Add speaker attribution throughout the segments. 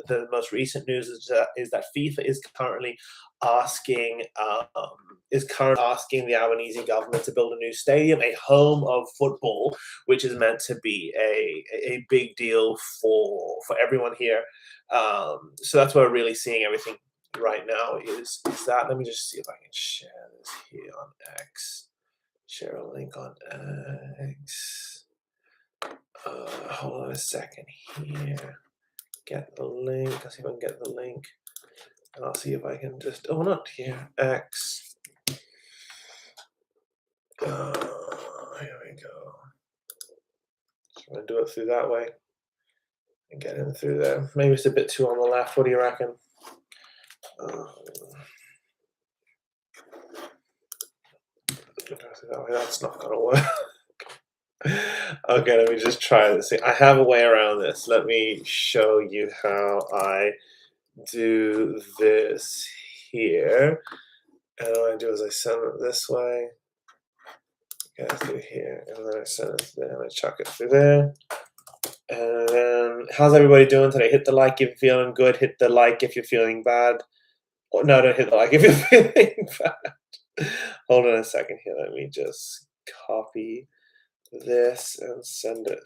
Speaker 1: the most recent news is that FIFA is currently asking asking the Albanese government to build a new stadium, a home of football, which is meant to be a big deal for everyone here. So that's where we're really seeing everything right now is that. Let me just see if I can share this here on X. Share a link on X. Hold on a second here. Get the link. I'll see if I can get the link. And I'll see if I can just, oh, not here, X. Here we go. So I'm going to do it through that way and get in through there. Maybe it's a bit too on the left. What do you reckon? That's not going to work. Okay, let me just try this. I have a way around this. Let me show you how I do this here. And what I do is I send it this way. Get it through here, and then I send it there, and I chuck it through there. And then, how's everybody doing today? Hit the like if you're feeling good. Hit the like if you're feeling bad. Oh, no, don't hit the like if you're feeling bad. Hold on a second here. Let me just copy this and send it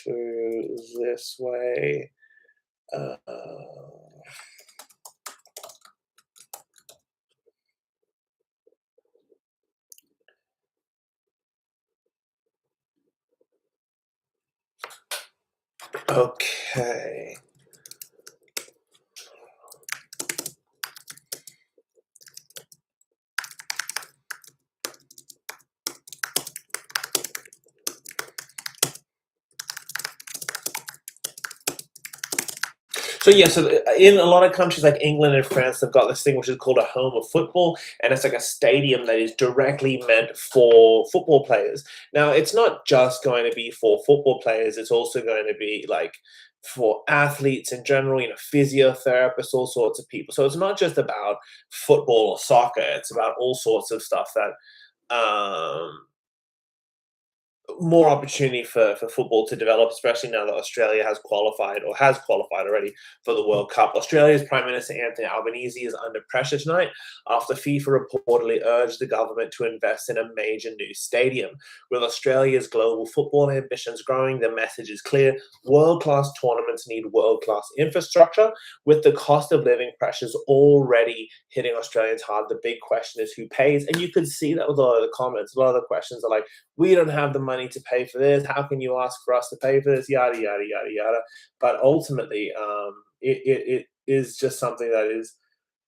Speaker 1: through this way. Okay. So yeah, so in a lot of countries like England and France, they've got this thing which is called a home of football, and it's like a stadium that is directly meant for football players. Now, it's not just going to be for football players; it's also going to be like for athletes in general, physiotherapists, all sorts of people. So it's not just about football or soccer; it's about all sorts of stuff that more opportunity for football to develop, especially now that Australia has qualified already for the World Cup. Australia's Prime Minister Anthony Albanese is under pressure tonight after FIFA reportedly urged the government to invest in a major new stadium. With Australia's global football ambitions growing, the message is clear. World-class tournaments need world-class infrastructure. With the cost of living pressures already hitting Australians hard, the big question is who pays. And you could see that with a lot of the comments. A lot of the questions are like, we don't have the money to pay for this. How can you ask for us to pay for this? Yada, yada, yada, yada. But ultimately, it is just something that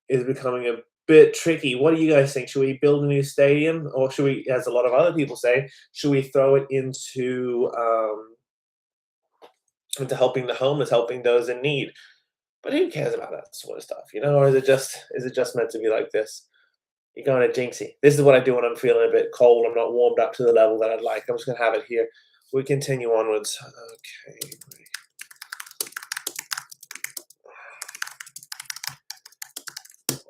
Speaker 1: is becoming a bit tricky. What do you guys think? Should we build a new stadium, or should we, as a lot of other people say, should we throw it into helping the homeless, helping those in need? But who cares about that sort of stuff, Or is it just meant to be like this? You're going to Jinxie. This is what I do when I'm feeling a bit cold. I'm not warmed up to the level that I'd like. I'm just going to have it here. We continue onwards. Okay.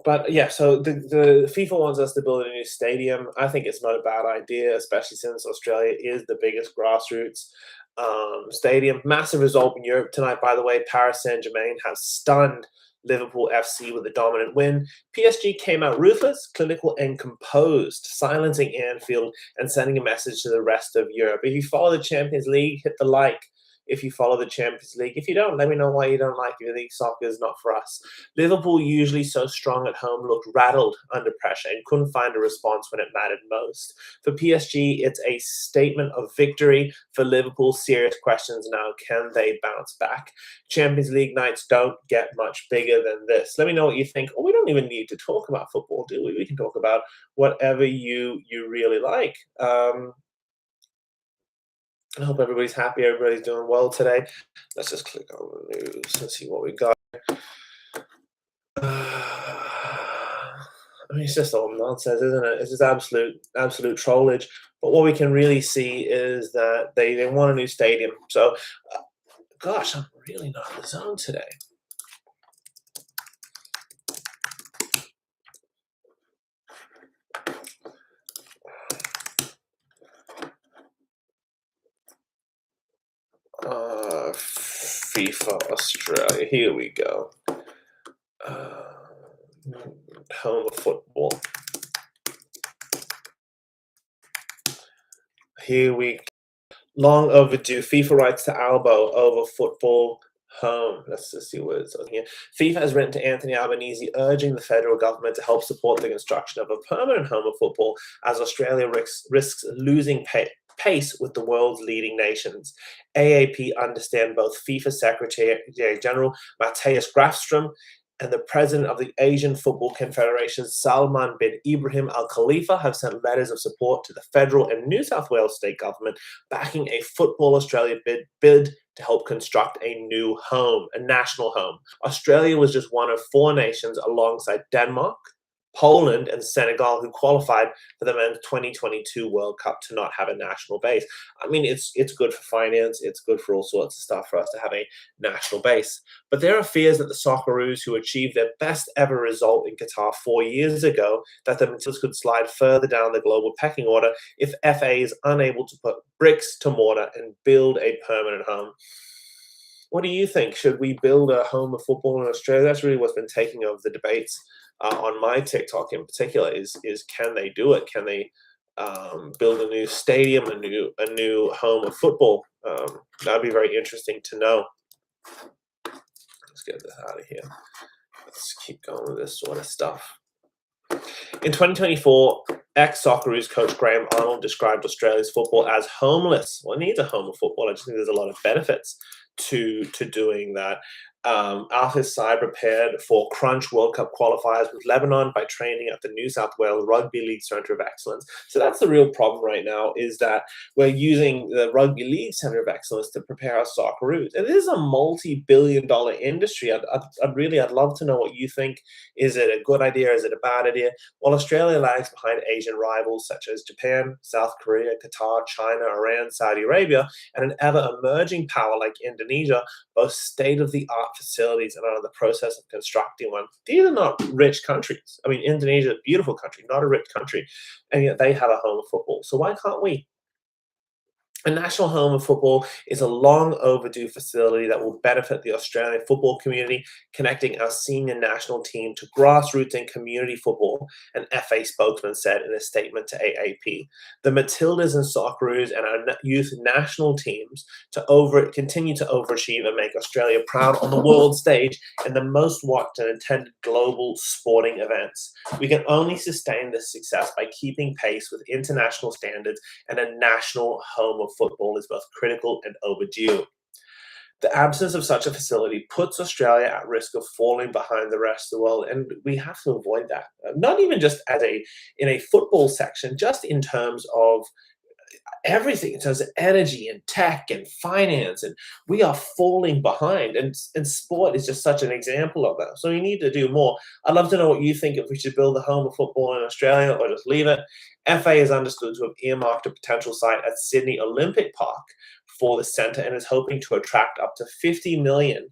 Speaker 1: But yeah, so the FIFA wants us to build a new stadium. I think it's not a bad idea, especially since Australia is the biggest grassroots stadium. Massive result in Europe tonight, by the way. Paris Saint-Germain has stunned Liverpool FC with a dominant win. PSG came out ruthless, clinical, and composed, silencing Anfield and sending a message to the rest of Europe. If you follow the Champions League, hit the like. If you follow the Champions League. If you don't, let me know why you don't like it. You think soccer is not for us. Liverpool, usually so strong at home, looked rattled under pressure and couldn't find a response when it mattered most. For PSG, it's a statement of victory. For Liverpool, serious questions now. Can they bounce back? Champions League nights don't get much bigger than this. Let me know what you think. Oh, we don't even need to talk about football, do we? We can talk about whatever you really like. I hope everybody's happy. Everybody's doing well today. Let's just click on the news and see what we got. I mean, it's just all nonsense, isn't it? It's just absolute trollage. But what we can really see is that they want a new stadium. So, gosh, I'm really not in the zone today. FIFA Australia. Here we go. Uh, home of football. Here we long overdue. FIFA rights to Albo over football home. Let's just see what it's on here. FIFA has written to Anthony Albanese urging the federal government to help support the construction of a permanent home of football as Australia risks losing pace with the world's leading nations. AAP understand both FIFA Secretary General Matthias Grafstrom and the president of the Asian Football Confederation, Salman bin Ibrahim Al Khalifa, have sent letters of support to the federal and New South Wales state government, backing a Football Australia bid to help construct a new home, a national home. Australia was just one of four nations alongside Denmark, Poland, and Senegal who qualified for the men's 2022 World Cup to not have a national base. I mean, it's good for finance, it's good for all sorts of stuff for us to have a national base. But there are fears that the Socceroos, who achieved their best ever result in Qatar 4 years ago, that the Matildas could slide further down the global pecking order if FA is unable to put bricks to mortar and build a permanent home. What do you think? Should we build a home of football in Australia? That's really what's been taking over the debates on my TikTok in particular. Is can they do it? Can they build a new stadium, a new home of football? That'd be very interesting to know. Let's get this out of here. Let's keep going with this sort of stuff. In 2024, ex-Socceroos coach Graham Arnold described Australia's football as homeless. Well, it needs a home of football. I just think there's a lot of benefits to doing that. Al-His side prepared for Crunch World Cup qualifiers with Lebanon by training at the New South Wales Rugby League Centre of Excellence. So that's the real problem right now, is that we're using the Rugby League Centre of Excellence to prepare our Socceroos. It is a multi-billion-dollar industry. I'd love to know what you think. Is it a good idea? Is it a bad idea? Well, Australia lags behind Asian rivals such as Japan, South Korea, Qatar, China, Iran, Saudi Arabia, and an ever-emerging power like Indonesia, both state-of-the-art facilities and are in the process of constructing one. These are not rich countries. I mean, Indonesia is a beautiful country, not a rich country, and yet they have a home of football. So why can't we? A national home of football is a long overdue facility that will benefit the Australian football community, connecting our senior national team to grassroots and community football, an FA spokesman said in a statement to AAP. The Matildas and Socceroos and our youth national teams continue to overachieve and make Australia proud on the world stage in the most watched and attended global sporting events. We can only sustain this success by keeping pace with international standards, and a national home of football is both critical and overdue. The absence of such a facility puts Australia at risk of falling behind the rest of the world, and we have to avoid that. Not even just in a football section, just in terms of everything, in terms of energy and tech and finance, and we are falling behind, and sport is just such an example of that. So we need to do more. I'd love to know what you think, if we should build a home of football in Australia or just leave it. FA is understood to have earmarked a potential site at Sydney Olympic Park for the centre and is hoping to attract up to 50 million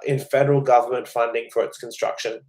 Speaker 1: in federal government funding for its construction.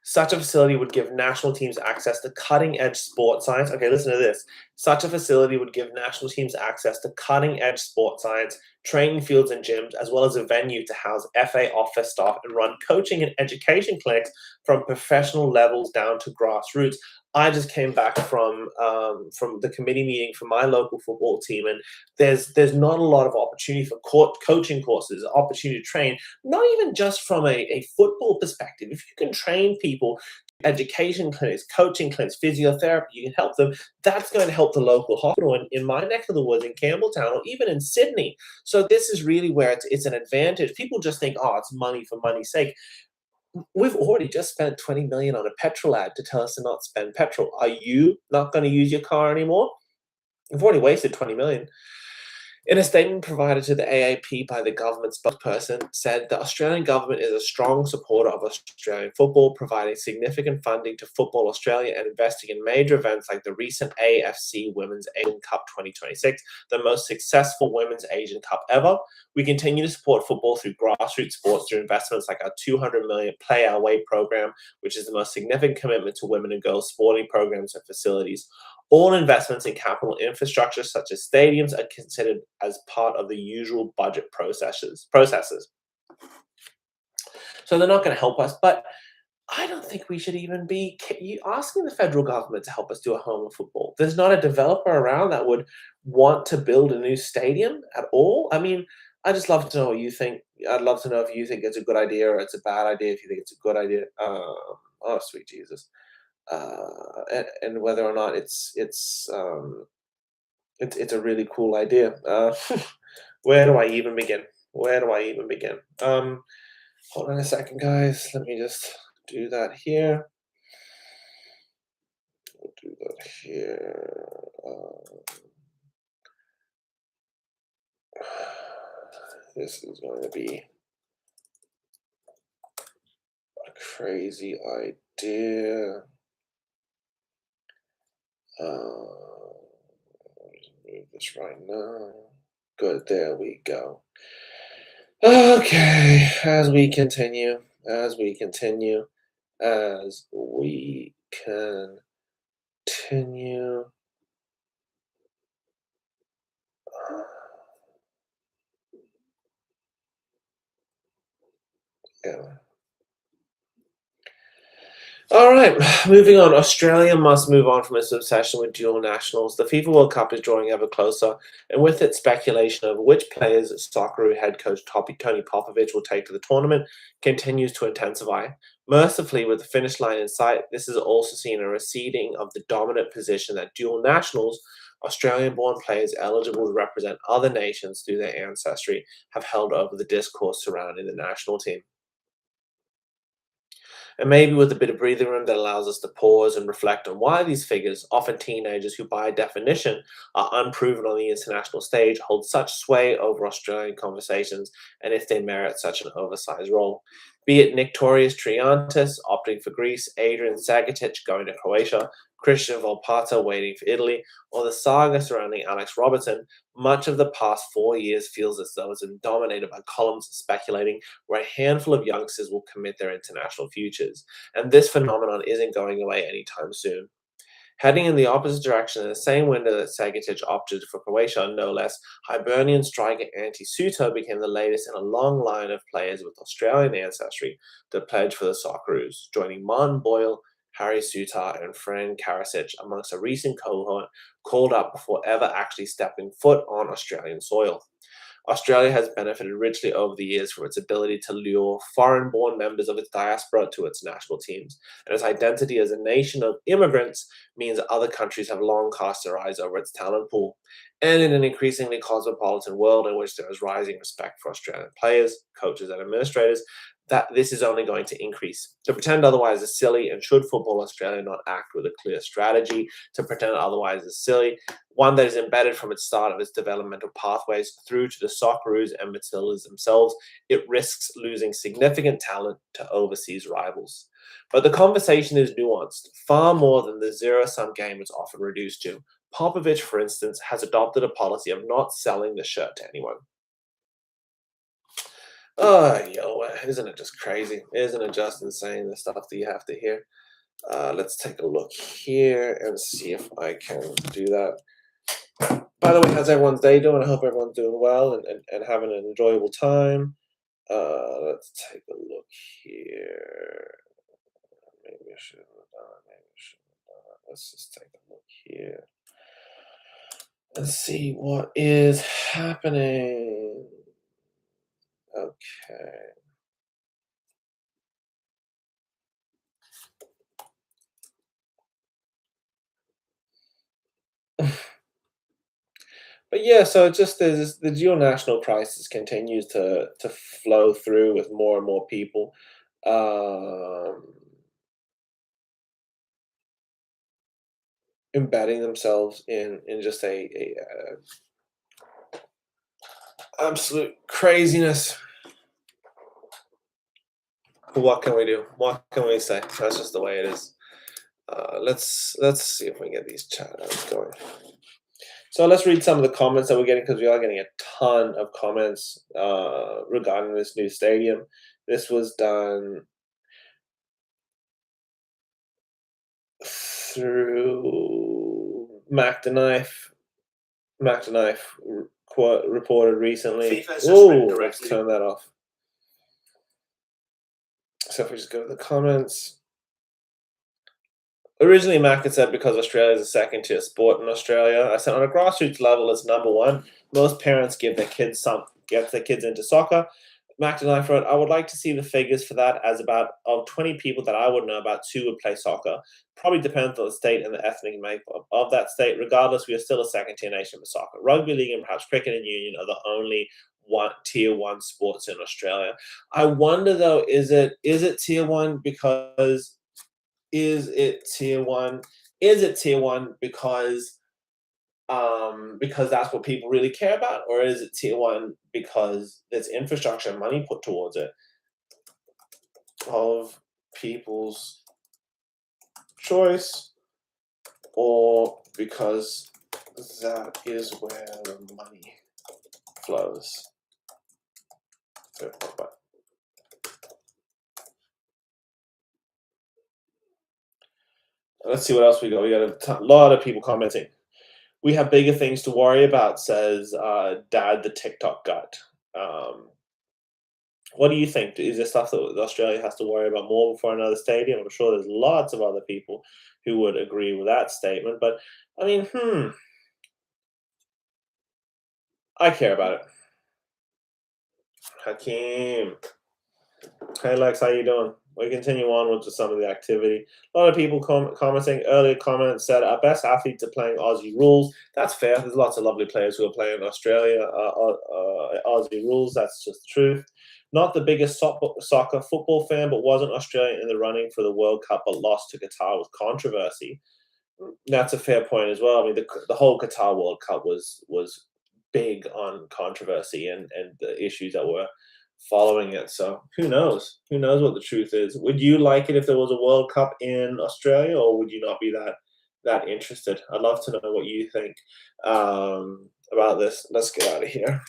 Speaker 1: Such a facility would give national teams access to cutting-edge sports science. Okay, listen to this. Such a facility would give national teams access to cutting-edge sports science, training fields and gyms, as well as a venue to house FA office staff and run coaching and education clinics from professional levels down to grassroots. I just came back from the committee meeting for my local football team, and there's not a lot of opportunity for coaching courses, opportunity to train, not even just from a football perspective. If you can train people, education clinics, coaching clinics, physiotherapy, you can help them. That's going to help the local hospital in my neck of the woods, in Campbelltown, or even in Sydney. So this is really where it's an advantage. People just think, oh, it's money for money's sake. We've already just spent 20 million on a petrol ad to tell us to not spend petrol. Are you not going to use your car anymore? We've already wasted 20 million. In a statement provided to the AAP by the government spokesperson, said the Australian government is a strong supporter of Australian football, providing significant funding to Football Australia and investing in major events like the recent AFC Women's Asian Cup 2026, the most successful Women's Asian Cup ever. We continue to support football through grassroots sports through investments like our 200 million Play Our Way program, which is the most significant commitment to women and girls sporting programs and facilities. All investments in capital infrastructure, such as stadiums, are considered as part of the usual budget processes. So they're not going to help us. But I don't think we should even be asking the federal government to help us do a home of football. There's not a developer around that would want to build a new stadium at all. I mean, I just love to know what you think. I'd love to know if you think it's a good idea or it's a bad idea. If you think it's a good idea, oh sweet Jesus, and whether or not it's a really cool idea. Where do I even begin? Where do I even begin? Hold on a second, guys. Let me just do that here. We'll do that here. This is going to be a crazy idea. I'll just move this right now. Good, there we go. Okay, as we continue, as we continue, as we continue. Yeah. All right, moving on. Australia must move on from its obsession with dual nationals. The FIFA World Cup is drawing ever closer, and with it, speculation over which players Socceroo head coach Tony Popovich will take to the tournament continues to intensify. Mercifully, with the finish line in sight, this has also seen a receding of the dominant position that dual nationals, Australian-born players eligible to represent other nations through their ancestry, have held over the discourse surrounding the national team. And maybe with a bit of breathing room that allows us to pause and reflect on why these figures, often teenagers who by definition are unproven on the international stage, hold such sway over Australian conversations and if they merit such an oversized role. Be it Niktorios Triantis opting for Greece, Adrian Sagitic going to Croatia, Christian Volpata waiting for Italy, or the saga surrounding Alex Robertson, much of the past 4 years feels as though it's been dominated by columns speculating where a handful of youngsters will commit their international futures. And this phenomenon isn't going away anytime soon. Heading in the opposite direction in the same window that Sagitic opted for Croatia, no less, Hibernian striker Antti Suter became the latest in a long line of players with Australian ancestry to pledge for the Socceroos, joining Martin Boyle, Harry Suter, and Fran Karasic amongst a recent cohort called up before ever actually stepping foot on Australian soil. Australia has benefited richly over the years from its ability to lure foreign born members of its diaspora to its national teams, and its identity as a nation of immigrants means that other countries have long cast their eyes over its talent pool. And in an increasingly cosmopolitan world in which there is rising respect for Australian players, coaches, and administrators, that this is only going to increase. To pretend otherwise is silly, and should Football Australia not act with a clear strategy to pretend otherwise is silly, one that is embedded from its start of its developmental pathways through to the Socceroos and Matildas themselves, it risks losing significant talent to overseas rivals. But the conversation is nuanced, far more than the zero-sum game it's often reduced to. Popovich, for instance, has adopted a policy of not selling the shirt to anyone. Oh, isn't it just crazy? Isn't it just insane, the stuff that you have to hear? Let's take a look here and see if I can do that. By the way, how's everyone's day doing? I hope everyone's doing well and having an enjoyable time. Let's take a look here. Maybe I should have done it. Maybe I should have done it. Let's just take a look here. Let's see what is happening. Okay. But yeah, so it just there's the geonational crisis continues to flow through with more and more people um, embedding themselves in just a absolute craziness. What can we do? What can we say? That's just the way it is. Let's see if we can get these chat outs going. So let's read some of the comments that we're getting because we are getting a ton of comments regarding this new stadium. This was done through Mac the Knife. Mac the Knife reported recently. Oh, let's turn that off. So if we just go to the comments. Originally, Mac had said because Australia is a second tier sport in Australia. I said on a grassroots level, it's number one. Most parents give their kids get their kids into soccer. Mac denied for it. I would like to see the figures for that as about of 20 people that I would know, about two would play soccer. Probably depends on the state and the ethnic makeup of that state. Regardless, we are still a second tier nation for soccer. Rugby league and perhaps cricket and union are the only one tier one sports in Australia. I wonder though, is it tier one because is it tier one? Is it tier one because that's what people really care about, or is it tier one because there's infrastructure and money put towards it of people's choice, or because that is where the money flows? Let's see what else we got. We got a lot of people commenting. We have bigger things to worry about, says Dad the TikTok gut. Um, what do you think? Is there stuff that Australia has to worry about more before another stadium? I'm sure there's lots of other people who would agree with that statement, but I mean, I care about it. Hakeem. Hey Lex, how you doing? We continue on with some of the activity. A lot of people commenting. Earlier comments said our best athletes are playing Aussie rules. That's fair. There's lots of lovely players who are playing Australia Aussie rules. That's just the truth. Not the biggest soccer football fan, but wasn't Australia in the running for the World Cup but lost to Qatar with controversy? That's a fair point as well. I mean, the whole Qatar World Cup was big on controversy and the issues that were following it. So who knows? Who knows what the truth is? Would you like it if there was a World Cup in Australia, or would you not be that interested? I'd love to know what you think about this. Let's get out of here.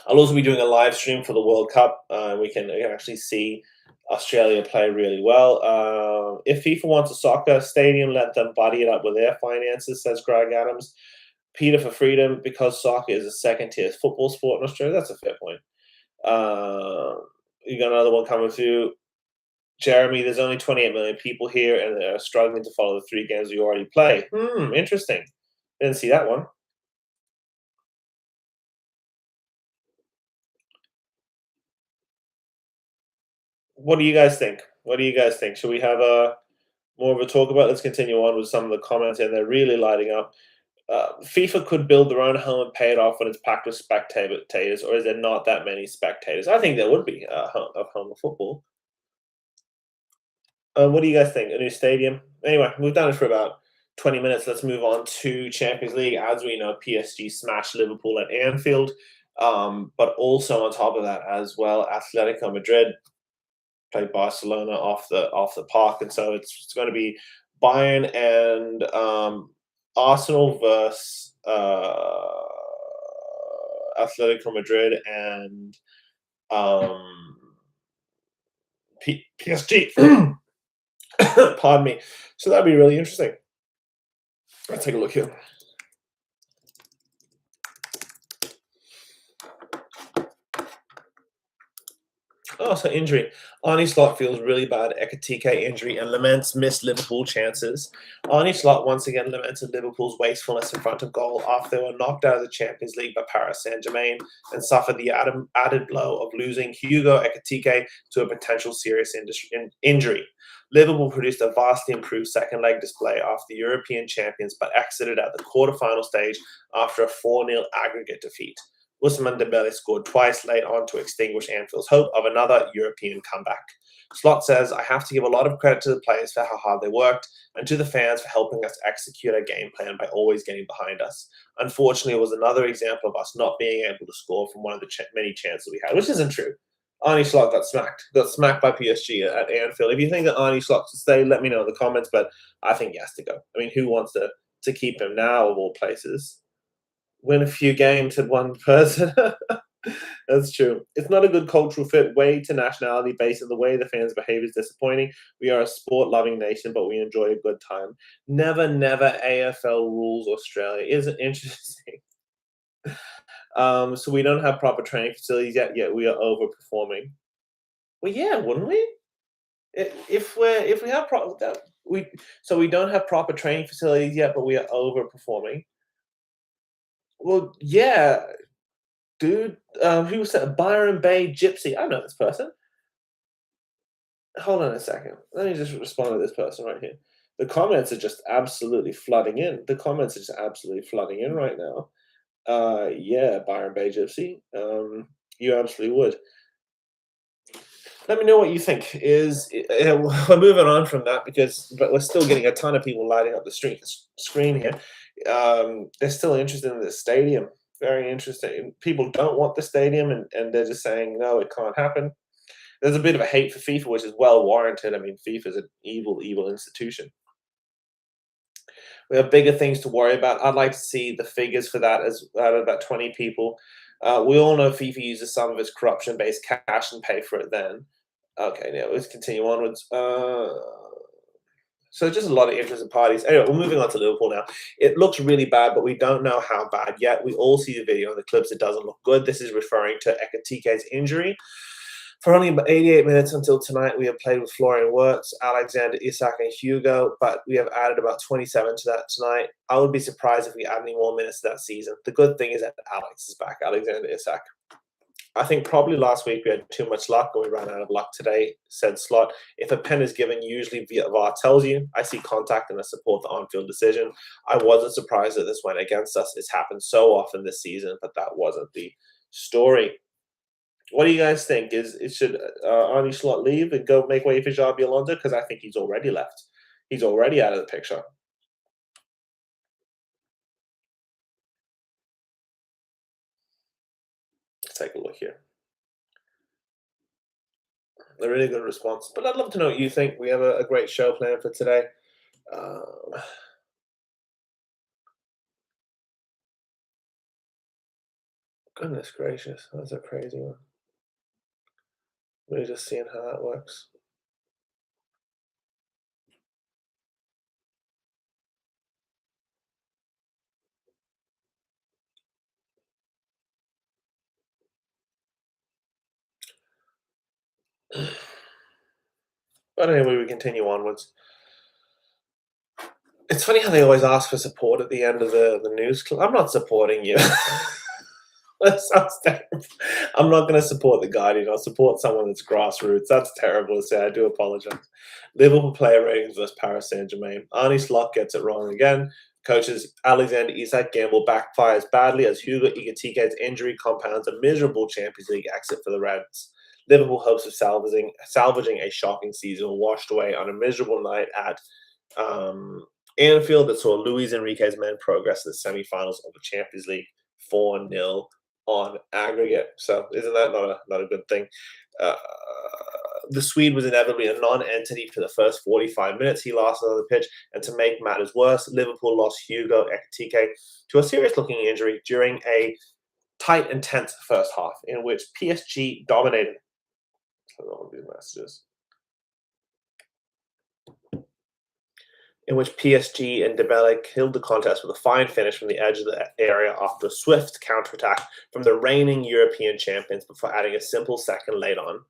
Speaker 1: I'll also be doing a live stream for the World Cup. We can actually see Australia play really well. If FIFA wants a soccer stadium, let them buddy it up with their finances, says Greg Adams. Peter for freedom, because soccer is a second tier football sport in Australia. That's a fair point. You got another one coming through. Jeremy, there's only 28 million people here, and they're struggling to follow the three games we already play. Interesting. Didn't see that one. What do you guys think? What do you guys think? Should we have a more of a talk about? Let's continue on with some of the comments, and they're really lighting up. FIFA could build their own home and pay it off when it's packed with spectators, or is there not that many spectators? I think there would be of home of football. What do you guys think? A new stadium? Anyway, we've done it for about 20 minutes. Let's move on to Champions League. As we know, PSG smashed Liverpool at Anfield, but also on top of that as well, Atletico Madrid played Barcelona off the park, and so it's going to be Bayern and Arsenal versus Atletico Madrid and PSG. Pardon me. So that'd be really interesting. Let's take a look here. Oh, so injury. Arnie Slot feels really bad. Ekatike injury and laments missed Liverpool chances. Arnie Slot once again lamented Liverpool's wastefulness in front of goal after they were knocked out of the Champions League by Paris Saint-Germain and suffered the added blow of losing Hugo Ekatike to a potential serious injury. Liverpool produced a vastly improved second leg display after the European champions, but exited at the quarter-final stage after a 4-0 aggregate defeat. Ousmane Dembele scored twice late on to extinguish Anfield's hope of another European comeback. Slot says, I have to give a lot of credit to the players for how hard they worked and to the fans for helping us execute our game plan by always getting behind us. Unfortunately, it was another example of us not being able to score from one of the many chances we had, which isn't true. Arnie Slot got smacked by PSG at Anfield. If you think that Arnie Slot should stay, let me know in the comments, but I think he has to go. I mean, who wants to keep him now, of all places? Win a few games at one person. That's true. It's not a good cultural fit. Way to nationality based, and the way the fans behave is disappointing. We are a sport-loving nation, but we enjoy a good time. Never, never AFL rules Australia. Isn't interesting. So we don't have proper training facilities yet we are overperforming. Well, yeah, wouldn't we? If we have we so we don't have proper training facilities yet, but we are overperforming. Well, yeah, dude. Who said Byron Bay Gypsy? I know this person. Hold on a second. Let me just respond to this person right here. The comments are just absolutely flooding in. The comments are just absolutely flooding in right now. Yeah, Byron Bay Gypsy. You absolutely would. Let me know what you think. We're moving on from that but we're still getting a ton of people lighting up the screen here. They're still interested in the stadium. Very interesting. People don't want the stadium, and they're just saying no, it can't happen. There's a bit of a hate for FIFA, which is well warranted. I mean, FIFA is an evil, evil institution. We have bigger things to worry about. I'd like to see the figures for that as out of about 20 people. We all know FIFA uses some of its corruption-based cash and pay for it then. Okay, now let's continue onwards. So just a lot of interested parties. Anyway, we're moving on to Liverpool now. It looks really bad, but we don't know how bad yet. We all see the video and the clips. It doesn't look good. This is referring to Ekatike's injury. For only about 88 minutes until tonight, we have played with Florian Wirtz, Alexander Isak, and Hugo, but we have added about 27 to that tonight. I would be surprised if we add any more minutes to that season. The good thing is that Alex is back, Alexander Isak. I think probably last week we had too much luck and we ran out of luck today, said Slot. If a pen is given, usually VAR tells you. I see contact and I support the on-field decision. I wasn't surprised that this went against us. It's happened so often this season, but that wasn't the story. What do you guys think? Should Arnie Slot leave and go make way for Xabi Alonso? Because I think he's already left. He's already out of the picture. Let's take a look here. A really good response. But I'd love to know what you think. We have a great show planned for today. Goodness gracious, that's a crazy one. We're just seeing how that works. But anyway, we continue onwards. It's funny how they always ask for support at the end of the news clip. I'm not supporting you. That sounds terrible. I'm not going to support the Guardian. I'll support someone that's grassroots. That's terrible to say. I do apologize. Liverpool player ratings versus Paris Saint-Germain. Arnie Slot gets it wrong again. Coaches Alexander Isak gamble backfires badly as Hugo Ekatike's injury compounds a miserable Champions League exit for the Reds. Liverpool hopes of salvaging a shocking season washed away on a miserable night at Anfield that saw Luis Enrique's men progress to the semi-finals of the Champions League 4-0 on aggregate. So isn't that not a good thing? The Swede was inevitably a non-entity for the first 45 minutes. He lasted on the pitch, and to make matters worse, Liverpool lost Hugo Ekatike to a serious-looking injury during a tight and tense first half in which PSG dominated. All these messages. In which PSG and Dembele killed the contest with a fine finish from the edge of the area after a swift counterattack from the reigning European champions before adding a simple second late on.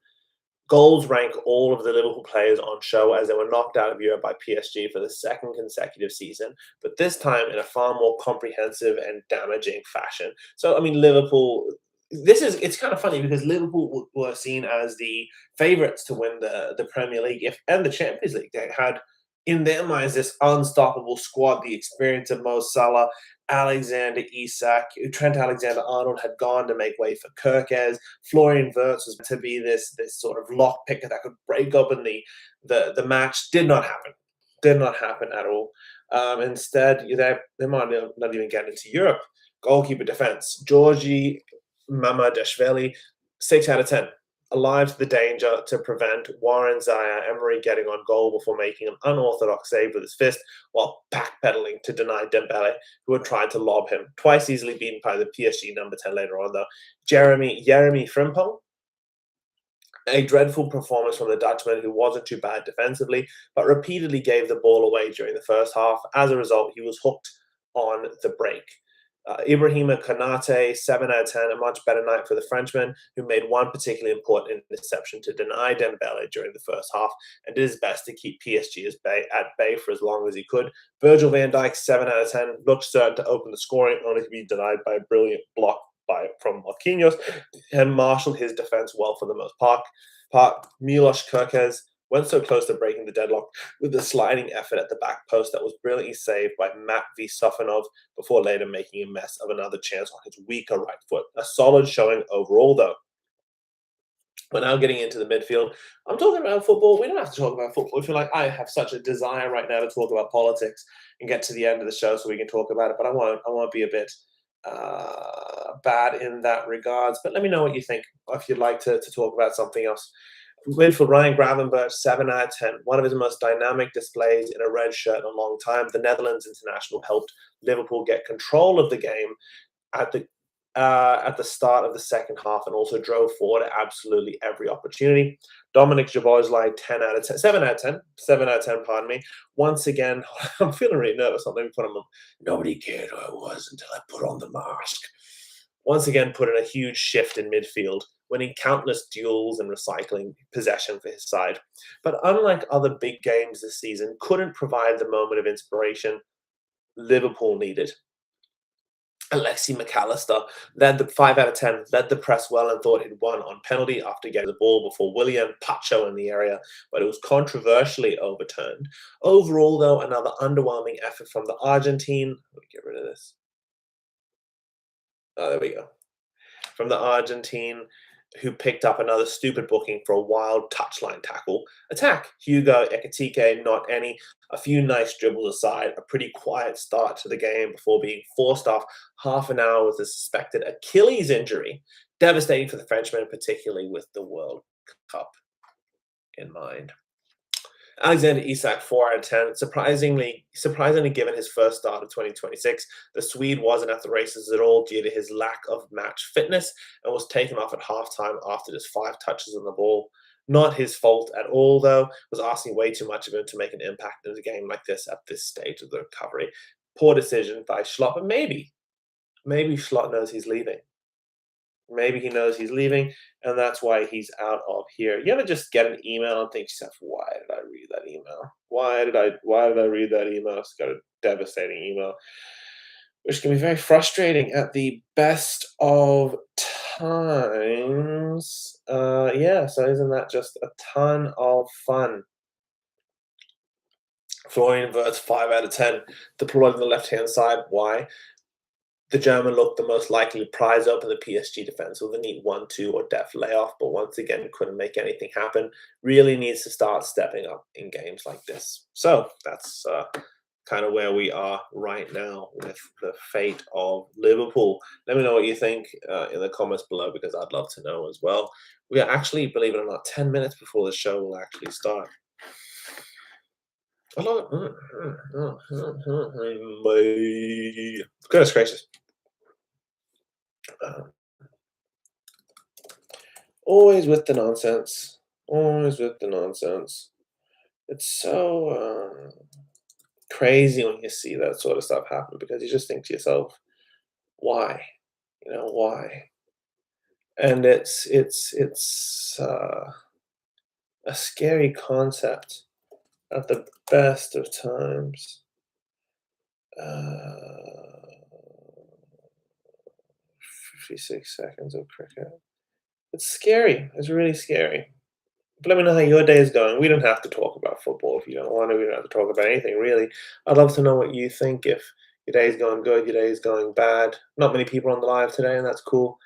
Speaker 1: Goals rank all of the Liverpool players on show as they were knocked out of Europe by PSG for the second consecutive season, but this time in a far more comprehensive and damaging fashion. So, I mean, Liverpool, it's kind of funny because Liverpool were seen as the favourites to win the Premier League and the Champions League. They had in their minds this unstoppable squad, the experience of Mo Salah, Alexander Isak, Trent Alexander-Arnold had gone to make way for Kirkes. Florian Wirtz was to be this sort of lock picker that could break open the match. Did not happen. Did not happen at all. Instead, they might not even get into Europe. Goalkeeper defense. Georgi Mamadashvili, 6 out of 10. Alive to the danger to prevent Warren Zaire-Emery getting on goal before making an unorthodox save with his fist while backpedaling to deny Dembele, who had tried to lob him. Twice easily beaten by the PSG number 10 later on, though. Jeremy Frimpong, a dreadful performance from the Dutchman who wasn't too bad defensively, but repeatedly gave the ball away during the first half. As a result, he was hooked on the break. Ibrahima Konate, 7 out of 10, a much better night for the Frenchman, who made one particularly important interception to deny Dembele during the first half and did his best to keep PSG at bay for as long as he could. Virgil van Dijk, 7 out of 10, looked certain to open the scoring, only to be denied by a brilliant block from Marquinhos, and marshaled his defense well for the most part. Milos Kerkez went so close to breaking the deadlock with a sliding effort at the back post that was brilliantly saved by Matt V. Sofanov before later making a mess of another chance on his weaker right foot. A solid showing overall, though. We're now getting into the midfield. I'm talking about football. We don't have to talk about football. I feel like I have such a desire right now to talk about politics and get to the end of the show so we can talk about it. But I won't. I won't be a bit bad in that regards. But let me know what you think if you'd like to talk about something else. Midfield, Ryan Gravenberch, 7 out of 10. One of his most dynamic displays in a red shirt in a long time. The Netherlands international helped Liverpool get control of the game at the start of the second half and also drove forward at absolutely every opportunity. Dominic Szoboszlai, 10 out of 10, 7 out of 10, 7 out of 10, pardon me. Once again, I'm feeling really nervous. Let me put on. Nobody cared who I was until I put on the mask. Once again, put in a huge shift in midfield, winning countless duels and recycling possession for his side. But unlike other big games this season, couldn't provide the moment of inspiration Liverpool needed. Alexi McAllister led the 5 out of 10, led the press well and thought he'd won on penalty after getting the ball before William Pacho in the area, but it was controversially overturned. Overall, though, another underwhelming effort from the Argentine. Let me get rid of this. Oh, there we go. From the Argentine, who picked up another stupid booking for a wild touchline tackle. Attack. Hugo Ekitike, not any. A few nice dribbles aside, a pretty quiet start to the game before being forced off half an hour with a suspected Achilles injury. Devastating for the Frenchman, particularly with the World Cup in mind. Alexander Isak, 4 out of 10. Surprisingly given his first start of 2026, the Swede wasn't at the races at all due to his lack of match fitness and was taken off at halftime after just 5 touches on the ball. Not his fault at all, though. Was asking way too much of him to make an impact in a game like this at this stage of the recovery. Poor decision by Schlott, but maybe Schlott knows he's leaving. Maybe he knows he's leaving, and that's why he's out of here. You ever just get an email and think to yourself, "Why did I read that email? Why did I read that email?" It's got a devastating email, which can be very frustrating at the best of times. Yeah, so isn't that just a ton of fun? Florian Wirtz, 5 out of 10. Deployed on the left-hand side. Why? The German looked the most likely to prize open the PSG defense with a neat 1-2 or deft layoff, but once again couldn't make anything happen. Really needs to start stepping up in games like this. So that's kind of where we are right now with the fate of Liverpool. Let me know what you think in the comments below because I'd love to know as well. We are actually, believe it or not, 10 minutes before the show will actually start. Goodness gracious. Always with the nonsense. Always with the nonsense. It's so crazy when you see that sort of stuff happen because you just think to yourself, why? Why? And it's a scary concept at the best of times. 56 seconds of cricket. It's scary. It's really scary. But let me know how your day is going. We don't have to talk about football if you don't want to. We don't have to talk about anything, really. I'd love to know what you think, if your day is going good, your day is going bad. Not many people on the live today, and that's cool.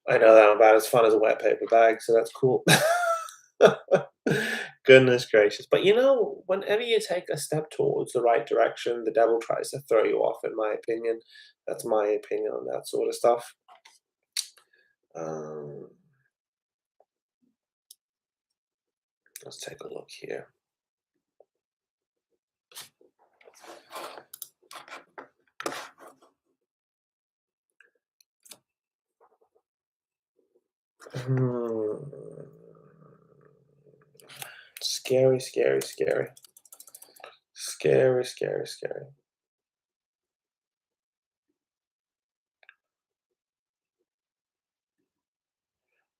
Speaker 1: I know that I'm about as fun as a wet paper bag, so that's cool. Goodness gracious. But whenever you take a step towards the right direction, the devil tries to throw you off, in my opinion. That's my opinion on that sort of stuff. Let's take a look here. Scary, scary, scary. Scary, scary, scary.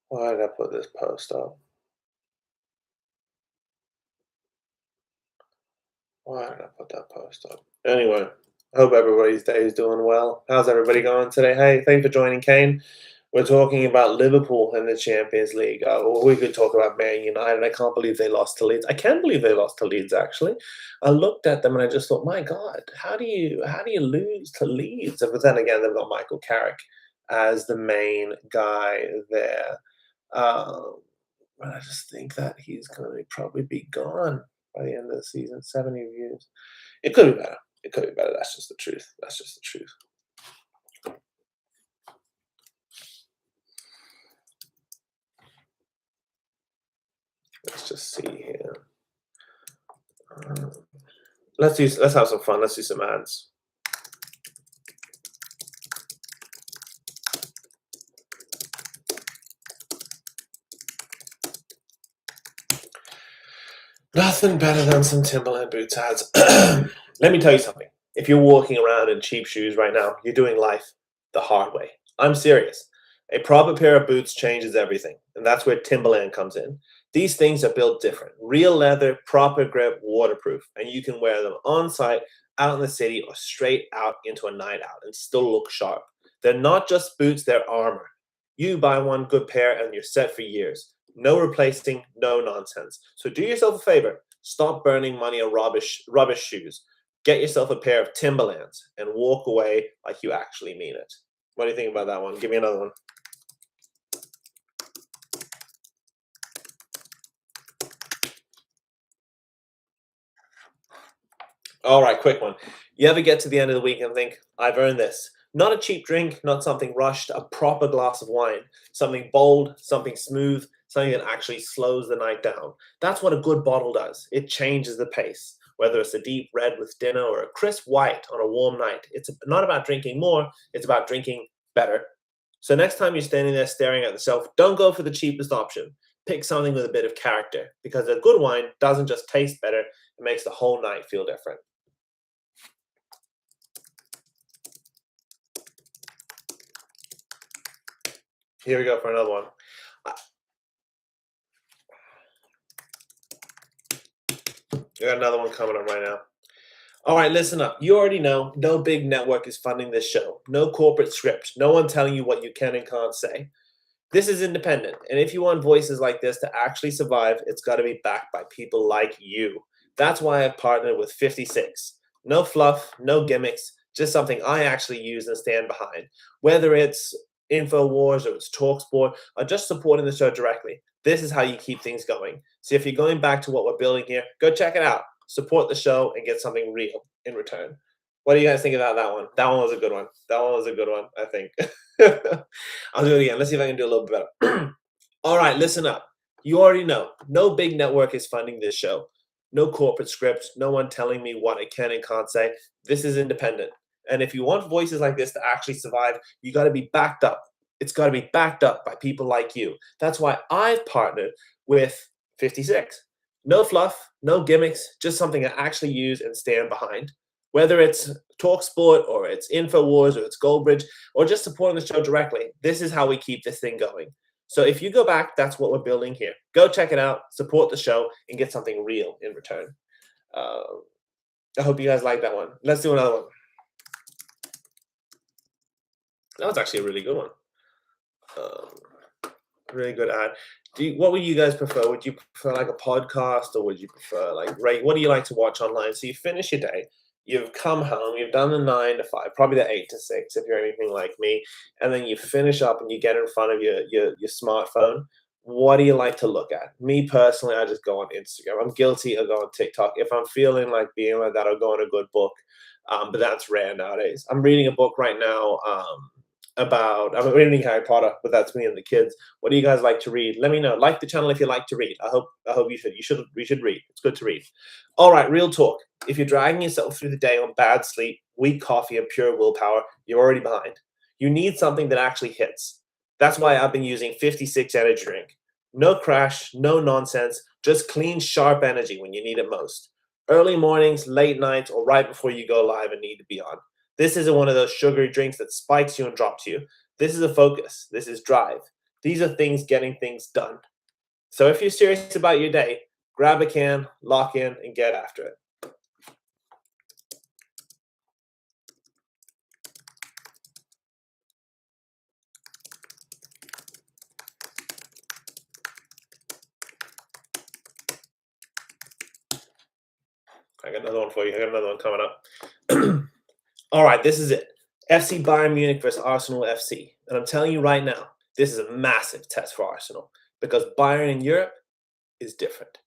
Speaker 1: Why did I put this post up? Why did I put that post up? Anyway, I hope everybody's day is doing well. How's everybody going today? Hey, thanks for joining, Kane. We're talking about Liverpool in the Champions League. We could talk about Man United. I can't believe they lost to Leeds. I can believe they lost to Leeds. Actually, I looked at them and I just thought, my God, how do you lose to Leeds? But then again, they've got Michael Carrick as the main guy there. Um, but I just think that he's going to probably be gone by the end of the season. 70 views. It could be better. It could be better. That's just the truth. That's just the truth. Let's just see here. Um, let's have some fun. Let's do some ads. Nothing better than some Timberland boots ads. Let me tell you something. If you're walking around in cheap shoes right now, you're doing life the hard way. I'm serious. A proper pair of boots changes everything, and that's where Timberland comes in. These things are built different. Real leather, proper grip, waterproof, and you can wear them on site, out in the city, or straight out into a night out and still look sharp. They're not just boots, they're armor. You buy one good pair and you're set for years. No replacing, no nonsense. So do yourself a favor. Stop burning money on rubbish shoes. Get yourself a pair of Timberlands and walk away like you actually mean it. What do you think about that one? Give me another one. All right, quick one. You ever get to the end of the week and think, I've earned this? Not a cheap drink, not something rushed, a proper glass of wine. Something bold, something smooth, something that actually slows the night down. That's what a good bottle does. It changes the pace. Whether it's a deep red with dinner or a crisp white on a warm night, it's not about drinking more, it's about drinking better. So next time you're standing there staring at the shelf, don't go for the cheapest option. Pick something with a bit of character because a good wine doesn't just taste better, it makes the whole night feel different. Here we go for another one. I got another one coming up right now. All right, listen up. You already know no big network is funding this show. No corporate script. No one telling you what you can and can't say. This is independent. And if you want voices like this to actually survive, it's got to be backed by people like you. That's why I've partnered with 56. No fluff, no gimmicks, just something I actually use and stand behind. Whether it's InfoWars or it's TalkSport or just supporting the show directly, this is how you keep things going. So if you're going back to what we're building here, go check it out. Support the show and get something real in return. What do you guys think about that one? That one was a good one. That one was a good one, I think. I'll do it again. Let's see if I can do a little bit better. All right, listen up. You already know no big network is funding this show. No corporate script. No one telling me what I can and can't say. This is independent. And if you want voices like this to actually survive, you got to be backed up. It's got to be backed up by people like you. That's why I've partnered with 56. No fluff, no gimmicks, just something I actually use and stand behind. Whether it's TalkSport or it's InfoWars or it's Goldbridge or just supporting the show directly, this is how we keep this thing going. So if you go back, that's what we're building here. Go check it out, support the show, and get something real in return. Uh, I hope you guys like that one. Let's do another one. That was actually a really good one. Really good ad. What would you guys prefer? Would you prefer like a podcast or would you prefer like what do you like to watch online? So you finish your day, you've come home, you've done the 9 to 5, probably the 8 to 6 if you're anything like me, and then you finish up and you get in front of your smartphone. What do you like to look at? Me personally, I just go on Instagram. I'm guilty of going on TikTok. If I'm feeling like being like that, I'll go on a good book. But that's rare nowadays. I'm reading a book right now. I'm reading Harry Potter, but that's me and the kids. What do you guys like to read? Let me know. Like the channel if you like to read. I hope you should. You should read. It's good to read. All right, real talk. If you're dragging yourself through the day on bad sleep, weak coffee, and pure willpower, you're already behind. You need something that actually hits. That's why I've been using 56 energy drink. No crash, no nonsense, just clean, sharp energy when you need it most. Early mornings, late nights, or right before you go live and need to be on. This isn't one of those sugary drinks that spikes you and drops you. This is a focus. This is drive. These are things getting things done. So if you're serious about your day, grab a can, lock in, and get after it. I got another one for you. I got another one coming up. All right, this is it. FC Bayern Munich versus Arsenal FC. And I'm telling you right now, this is a massive test for Arsenal because Bayern in Europe is different.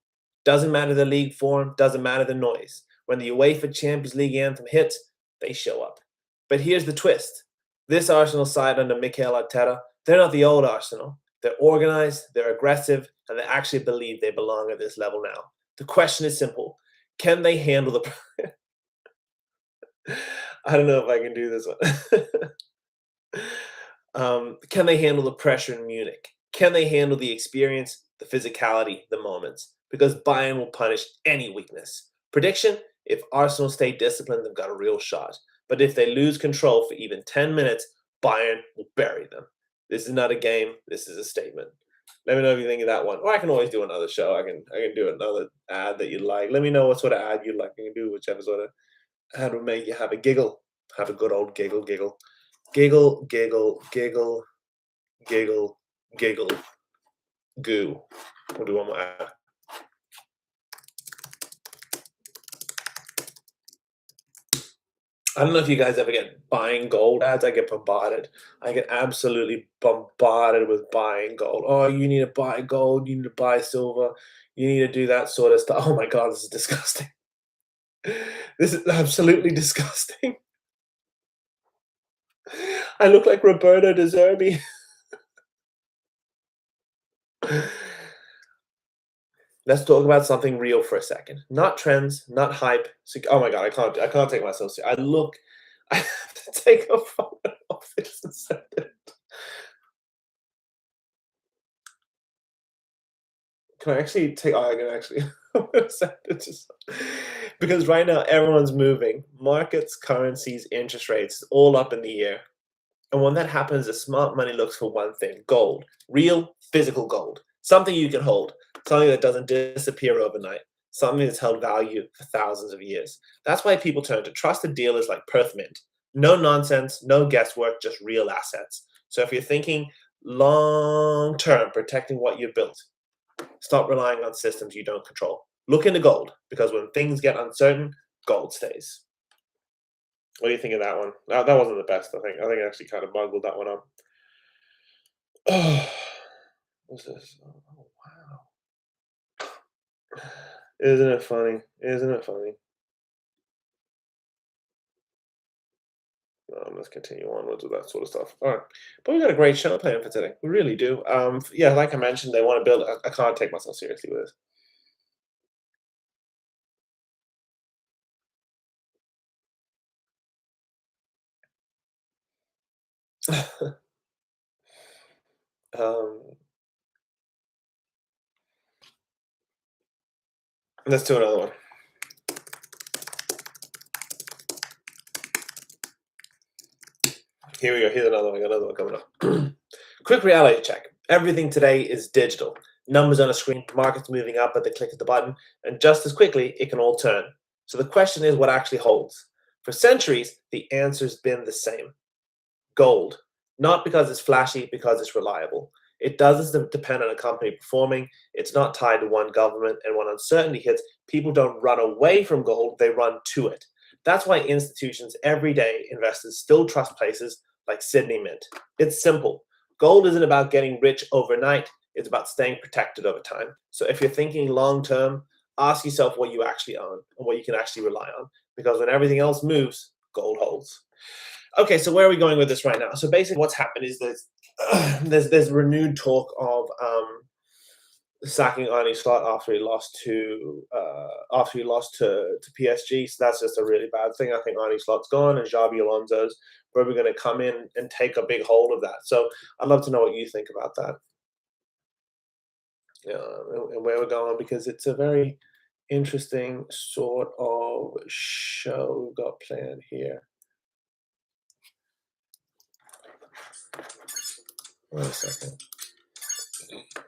Speaker 1: Doesn't matter the league form, doesn't matter the noise. When the UEFA Champions League anthem hits, they show up. But here's the twist. This Arsenal side under Mikel Arteta, they're not the old Arsenal. They're organized, they're aggressive, and they actually believe they belong at this level now. The question is simple. Can they handle the I don't know if I can do this one. Can they handle the pressure in Munich? Can they handle the experience, the physicality, the moments? Because Bayern will punish any weakness. Prediction: if Arsenal stay disciplined, they've got a real shot. But if they lose control for even 10 minutes, Bayern will bury them. This is not a game. This is a statement. Let me know if you think of that one. Or I can always do another show. I can do another ad that you like. Let me know what sort of ad you like. I can do whichever sort of ad will make you have a giggle. Have a good old giggle, giggle. Giggle, giggle, giggle, giggle, giggle, goo. We'll do one more ad. I don't know if you guys ever get buying gold ads. I get bombarded. I get absolutely bombarded with buying gold. Oh, you need to buy gold. You need to buy silver. You need to do that sort of stuff. Oh my God, this is disgusting. This is absolutely disgusting. I look like Roberto De Zerbi. Let's talk about something real for a second. Not trends, not hype. Oh my God, I can't take myself seriously. I have to take a photo of this and send it. Can I actually take? Oh, I can actually. I'm gonna send it to because right now everyone's moving. Markets, currencies, interest rates, all up in the air. And when that happens, the smart money looks for one thing: gold, real physical gold, something you can hold, something that doesn't disappear overnight, something that's held value for thousands of years. That's why people turn to trusted dealers like Perth Mint. No nonsense, no guesswork, just real assets. So if you're thinking long term, protecting what you built, stop relying on systems you don't control. Look into gold because when things get uncertain, gold stays. What do you think of that one? That wasn't the best, I think. I think I actually kind of bungled that one up. Oh, what's this? Oh, wow. Isn't it funny? Isn't it funny? Let's continue onwards with that sort of stuff. All right. But we got a great show planned for today. We really do. Yeah, like I mentioned, they want to build. I can't take myself seriously with this. um, let's do another one. Here we go. Here's another one. Another one coming up. Quick reality check. Everything today is digital. Numbers on a screen, markets moving up at the click of the button, and just as quickly, it can all turn. So the question is what actually holds? For centuries, the answer's been the same: gold. Not because it's flashy, because it's reliable. It doesn't depend on a company performing. It's not tied to one government. And when uncertainty hits, people don't run away from gold, they run to it. That's why institutions, everyday investors, still trust places like Sydney Mint. It's simple. Gold isn't about getting rich overnight, it's about staying protected over time. So if you're thinking long term, ask yourself what you actually own and what you can actually rely on. Because when everything else moves, gold holds. Okay, so where are we going with this right now? So basically, what's happened is there's renewed talk of sacking Arnie Slot after he lost to PSG. So that's just a really bad thing. I think Arnie Slot's gone, and Xabi Alonso's probably going to come in and take a big hold of that. So I'd love to know what you think about that. Yeah, and where we're going because it's a very interesting sort of show we've got planned here. Wait a second.